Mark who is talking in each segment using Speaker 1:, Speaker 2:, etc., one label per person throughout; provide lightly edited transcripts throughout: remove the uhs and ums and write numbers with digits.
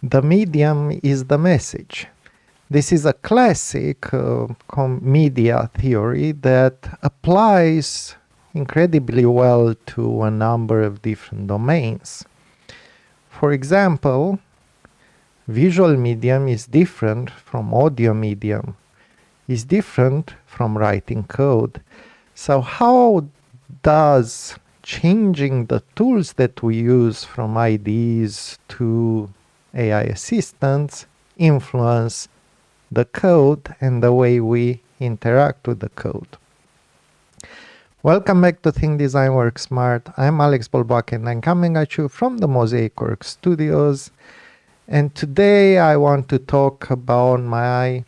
Speaker 1: The medium is the message. This is a classic media theory that applies incredibly well to a number of different domains. For example, visual medium is different from audio medium, is different from writing code. So how does changing the tools that we use from IDEs to AI assistants influence the code and the way we interact with the code? Welcome back to Think Design Work Smart. I'm Alex Bolbak and I'm coming at you from the Mosaic Work Studios. And today I want to talk about my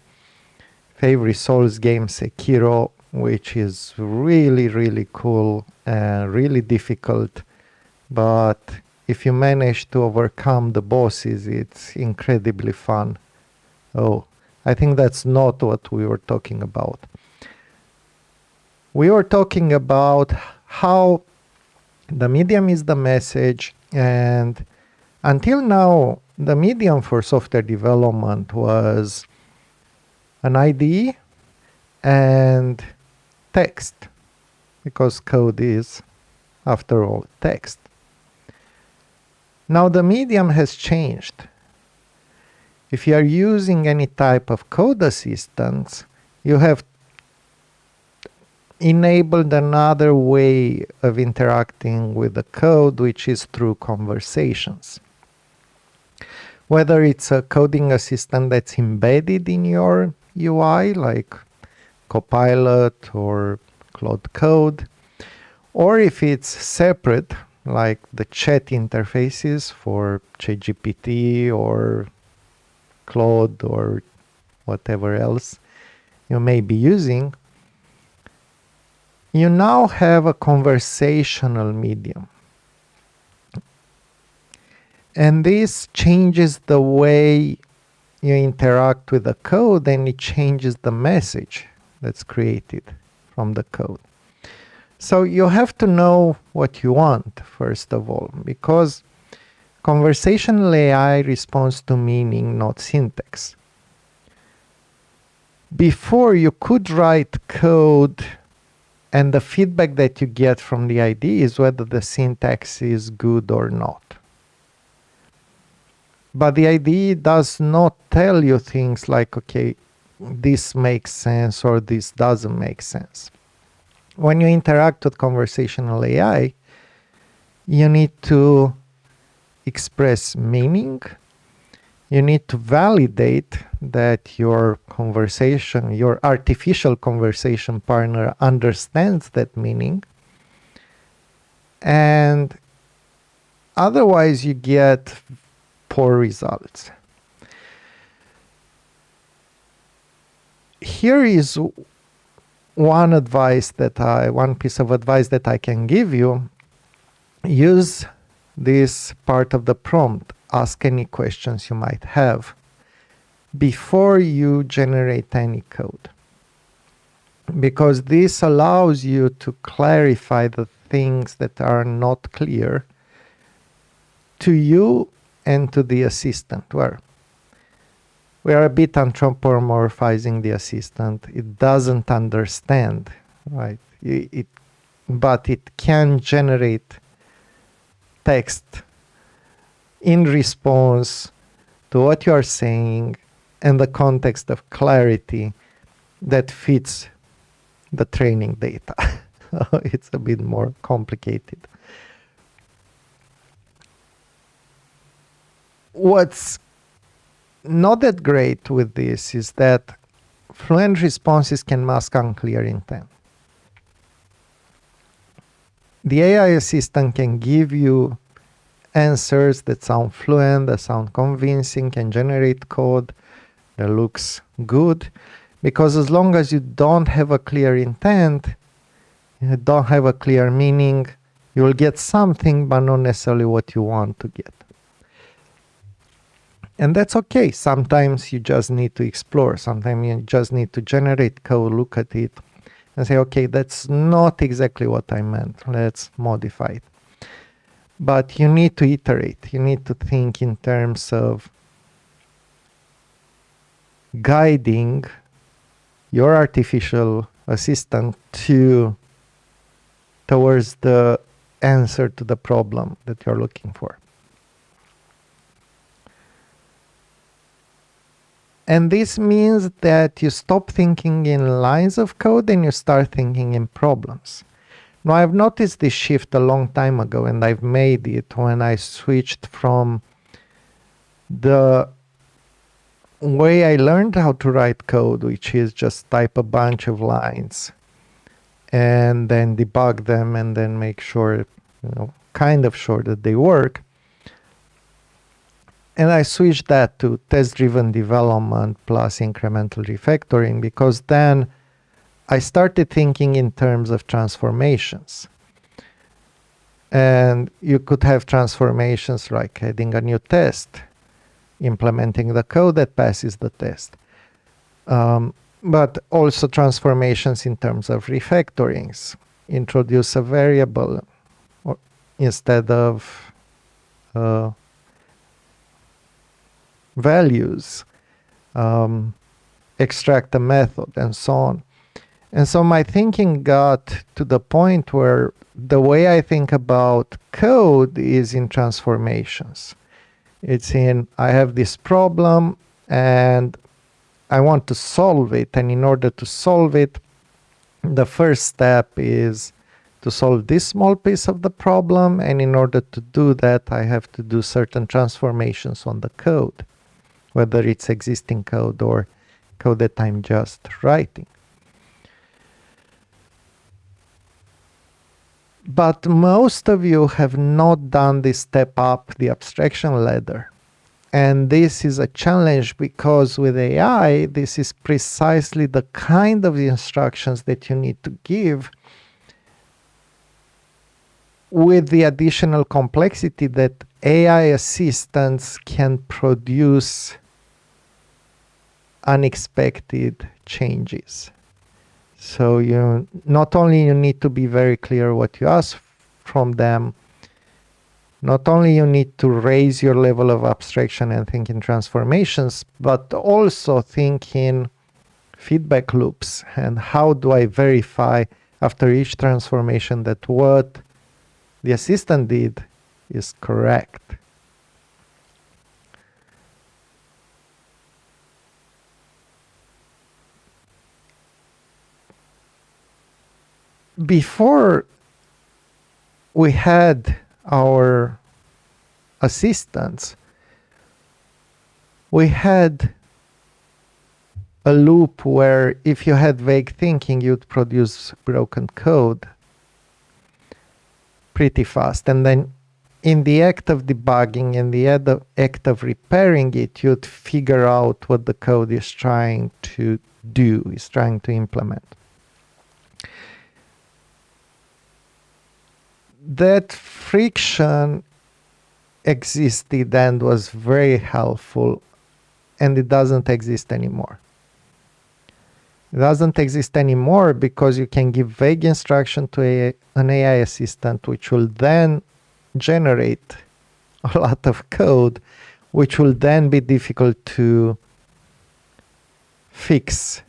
Speaker 1: favorite Souls game, Sekiro, which is really cool and really difficult. But if you manage to overcome the bosses, it's incredibly fun. Oh, I think that's not what we were talking about. We were talking about how the medium is the message, and until now, the medium for software development was an IDE and text, because code is, after all, text. Now the medium has changed. If you are using any type of code assistance, you have enabled another way of interacting with the code, which is through conversations. Whether it's a coding assistant that's embedded in your UI, like Copilot or Claude Code, or if it's separate, like the chat interfaces for ChatGPT or Claude or whatever else you may be using, you now have a conversational medium. And this changes the way you interact with the code, and it changes the message that's created from the code. So you have to know what you want, first of all, because conversational AI responds to meaning, not syntax. Before, you could write code and the feedback that you get from the IDE is whether the syntax is good or not. But the IDE does not tell you things like, okay, this makes sense or this doesn't make sense. When you interact with conversational AI, you need to express meaning. You need to validate that your conversation, your artificial conversation partner understands that meaning. And otherwise you get poor results. Here is one piece of advice that I can give you. Use this part of the prompt. Ask any questions you might have before you generate any code, because this allows you to clarify the things that are not clear to you and to the assistant, where we are a bit anthropomorphizing the assistant. It doesn't understand, right? But it can generate text in response to what you are saying and the context of clarity that fits the training data. It's a bit more complicated. What's not that great with this is that fluent responses can mask unclear intent. The AI assistant can give you answers that sound fluent, that sound convincing, can generate code that looks good, because as long as you don't have a clear intent, you don't have a clear meaning, you will get something but not necessarily what you want to get. And that's okay. Sometimes you just need to explore. Sometimes you just need to generate code, look at it, and say, okay, that's not exactly what I meant. Let's modify it. But you need to iterate. You need to think in terms of guiding your artificial assistant towards the answer to the problem that you're looking for. And this means that you stop thinking in lines of code and you start thinking in problems. Now, I've noticed this shift a long time ago, and I've made it when I switched from the way I learned how to write code, which is just type a bunch of lines and then debug them and then make sure, kind of sure that they work. And I switched that to test-driven development plus incremental refactoring, because then I started thinking in terms of transformations. And you could have transformations like adding a new test, implementing the code that passes the test. But also transformations in terms of refactorings. Introduce a variable instead of values, extract a method, and so on. And so my thinking got to the point where the way I think about code is in transformations. It's in, I have this problem and I want to solve it. And in order to solve it, the first step is to solve this small piece of the problem. And in order to do that, I have to do certain transformations on the code, whether it's existing code or code that I'm just writing. But most of you have not done this step up the abstraction ladder. And this is a challenge because with AI, this is precisely the kind of instructions that you need to give, with the additional complexity that AI assistants can produce unexpected changes. So you not only you need to be very clear what you ask from them, not only you need to raise your level of abstraction and think in transformations, but also think in feedback loops and how do I verify after each transformation that what the assistant did is correct. Before we had our assistants, we had a loop where if you had vague thinking, you'd produce broken code pretty fast. And then in the act of debugging, in the act of repairing it, you'd figure out what the code is trying to do, is trying to implement. That friction existed and was very helpful, and it doesn't exist anymore. It doesn't exist anymore because you can give vague instruction to an AI assistant, which will then generate a lot of code, which will then be difficult to fix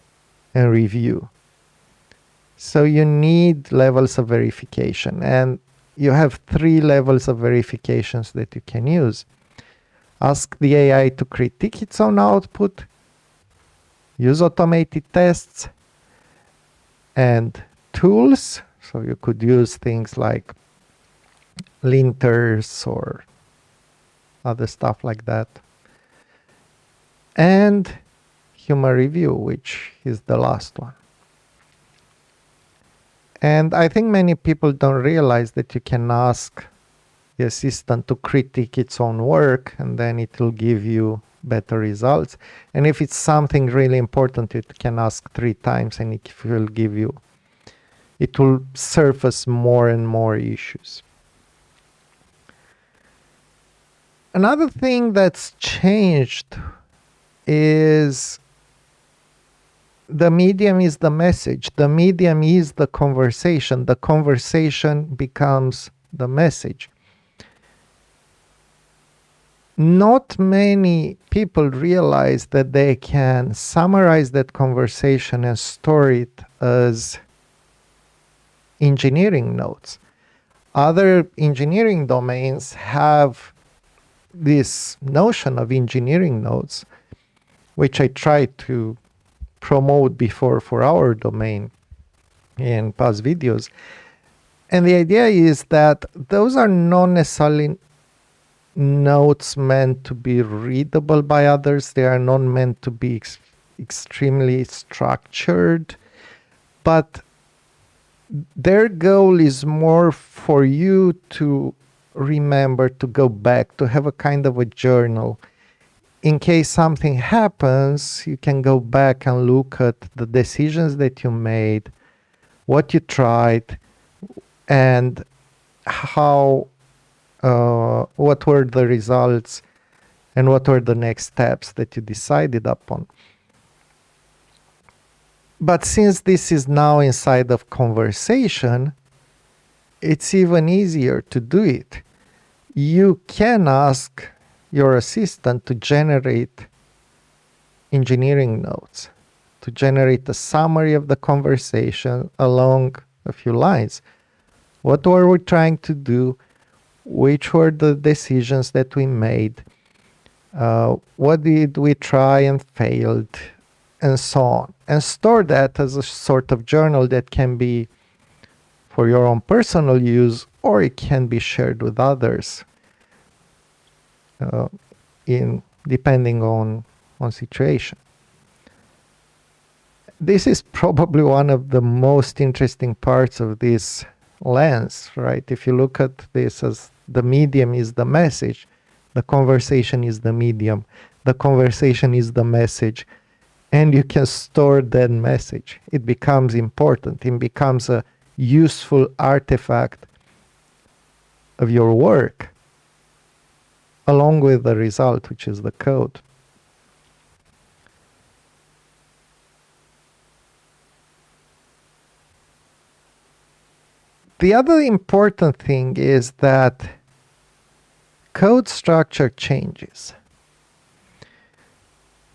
Speaker 1: and review. So you need levels of verification, and you have 3 levels of verifications that you can use. Ask the AI to critique its own output, use automated tests and tools. So you could use things like linters or other stuff like that. And human review, which is the last one. And I think many people don't realize that you can ask the assistant to critique its own work, and then it will give you better results. And if it's something really important, it can ask 3 times and it will give you, it will surface more and more issues. Another thing that's changed is the medium is the message. The medium is the conversation. The conversation becomes the message. not many people realize that they can summarize that conversation and store it as engineering notes. Other engineering domains have this notion of engineering notes, which I tried to promote before for our domain in past videos. And the idea is that those are not necessarily notes meant to be readable by others. They are not meant to be extremely structured, but their goal is more for you to remember, to go back, to have a kind of a journal. In case something happens, you can go back and look at the decisions that you made, what you tried, and how what were the results and what were the next steps that you decided upon. But since this is now inside of conversation, it's even easier to do it. You can ask your assistant to generate engineering notes, to generate a summary of the conversation along a few lines. What were we trying to do? Which were the decisions that we made? What did we try and failed? And so on. And store that as a sort of journal that can be for your own personal use, or it can be shared with others, depending on situation. This is probably one of the most interesting parts of this lens, right? If you look at this as the medium is the message, the conversation is the medium, the conversation is the message, and you can store that message. It becomes important. It becomes a useful artifact of your work, along with the result, which is the code. The other important thing is that code structure changes.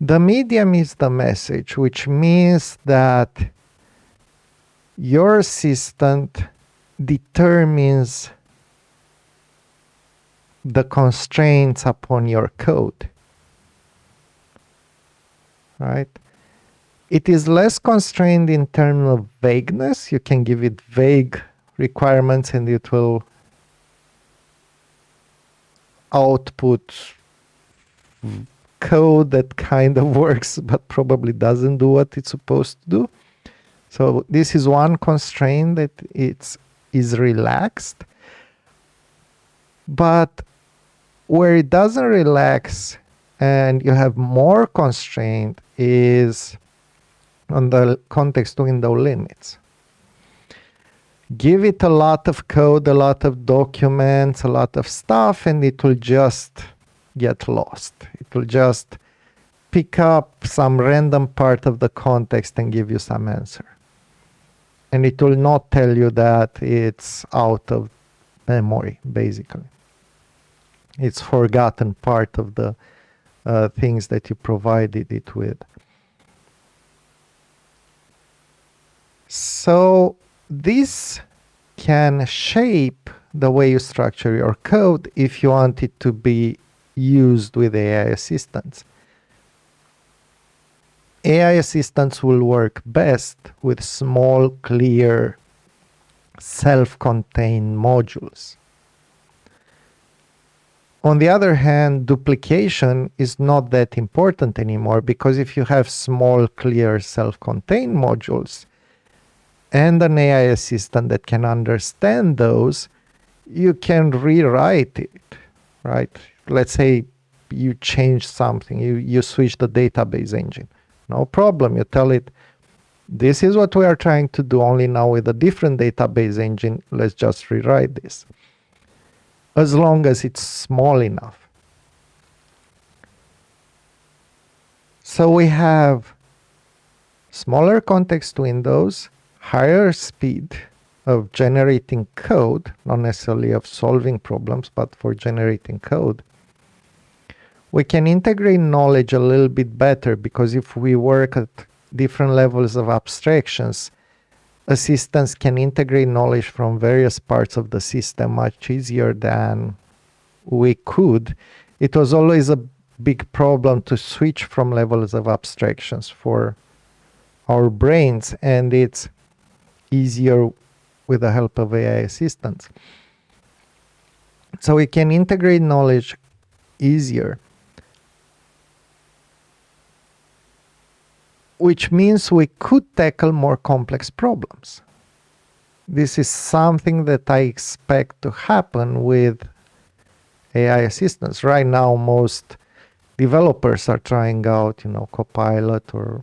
Speaker 1: The medium is the message, which means that your assistant determines the constraints upon your code, right? It is less constrained in terms of vagueness. You can give it vague requirements and it will output code that kind of works but probably doesn't do what it's supposed to do. So this is one constraint that is relaxed. But where it doesn't relax and you have more constraint is on the context window limits. Give it a lot of code, a lot of documents, a lot of stuff, and it will just get lost. It will just pick up some random part of the context and give you some answer. And it will not tell you that it's out of memory, basically. It's forgotten part of the things that you provided it with. So this can shape the way you structure your code if you want it to be used with AI assistants. AI assistants will work best with small, clear, self-contained modules. On the other hand, duplication is not that important anymore, because if you have small, clear, self-contained modules and an AI assistant that can understand those, you can rewrite it, right? Let's say you change something, you switch the database engine. No problem. You tell it, this is what we are trying to do, only now with a different database engine. Let's just rewrite this. As long as it's small enough. So we have smaller context windows, higher speed of generating code, not necessarily of solving problems, but for generating code. We can integrate knowledge a little bit better because if we work at different levels of abstractions, assistants can integrate knowledge from various parts of the system much easier than we could. It was always a big problem to switch from levels of abstractions for our brains, and it's easier with the help of AI assistants. So we can integrate knowledge easier, which means we could tackle more complex problems. This is something that I expect to happen with AI assistants. Right now, most developers are trying out, Copilot or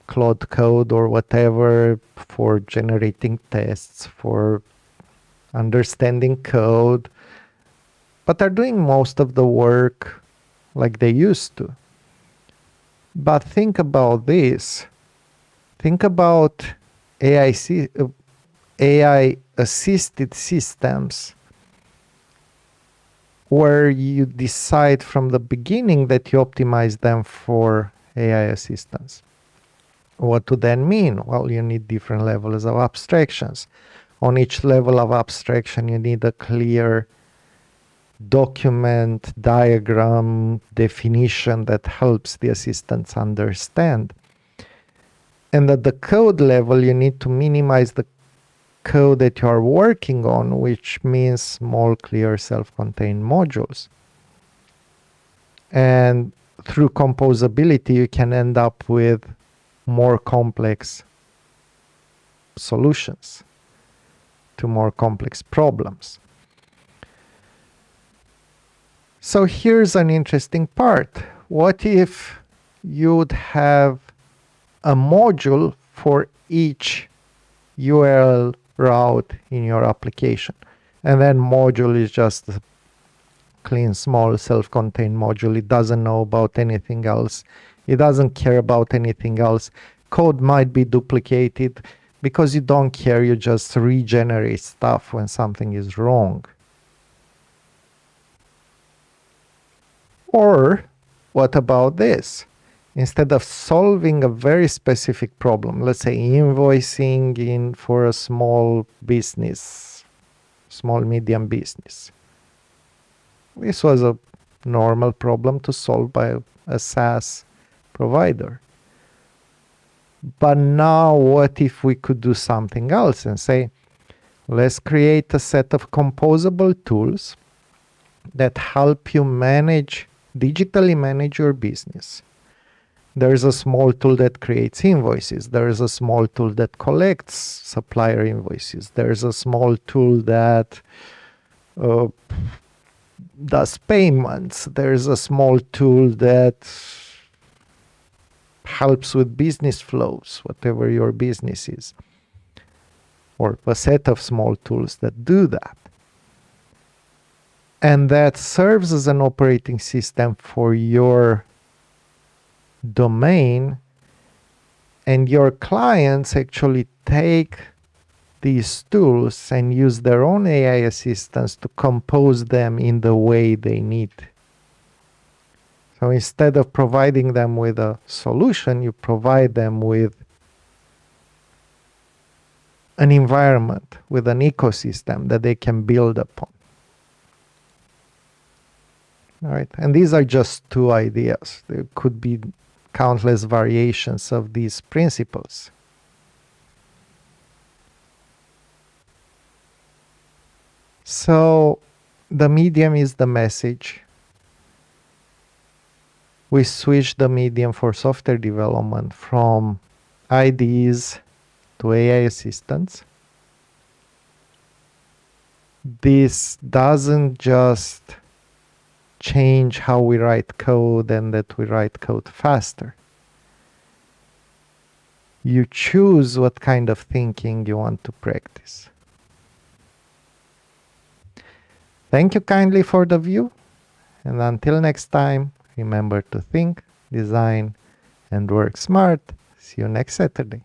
Speaker 1: Claude Code or whatever for generating tests, for understanding code, but are doing most of the work like they used to. But think about this. Think about AI assisted systems where you decide from the beginning that you optimize them for AI assistance. What do that mean? Well, you need different levels of abstractions. On each level of abstraction, you need a clear document, diagram, definition that helps the assistants understand. And at the code level, you need to minimize the code that you are working on, which means small, clear, self-contained modules. And through composability, you can end up with more complex solutions to more complex problems. So here's an interesting part. What if you would have a module for each URL route in your application? And then module is just a clean, small, self-contained module. It doesn't know about anything else. It doesn't care about anything else. Code might be duplicated. Because you don't care, you just regenerate stuff when something is wrong. Or what about this? Instead of solving a very specific problem, let's say invoicing for a small business, small medium business. This was a normal problem to solve by a SaaS provider. But now what if we could do something else and say, let's create a set of composable tools that help you digitally manage your business. There's a small tool that creates invoices. There's a small tool that collects supplier invoices. There's a small tool that does payments. There's a small tool that helps with business flows, whatever your business is, or a set of small tools that do that. And that serves as an operating system for your domain, and your clients actually take these tools and use their own AI assistants to compose them in the way they need. So instead of providing them with a solution, you provide them with an environment, with an ecosystem that they can build upon. All right, and these are just two ideas. There could be countless variations of these principles. So the medium is the message. We switch the medium for software development from IDEs to AI assistants. This doesn't just change how we write code and that we write code faster. You choose what kind of thinking you want to practice. Thank you kindly for the view, and until next time, remember to think, design, and work smart. See you next Saturday.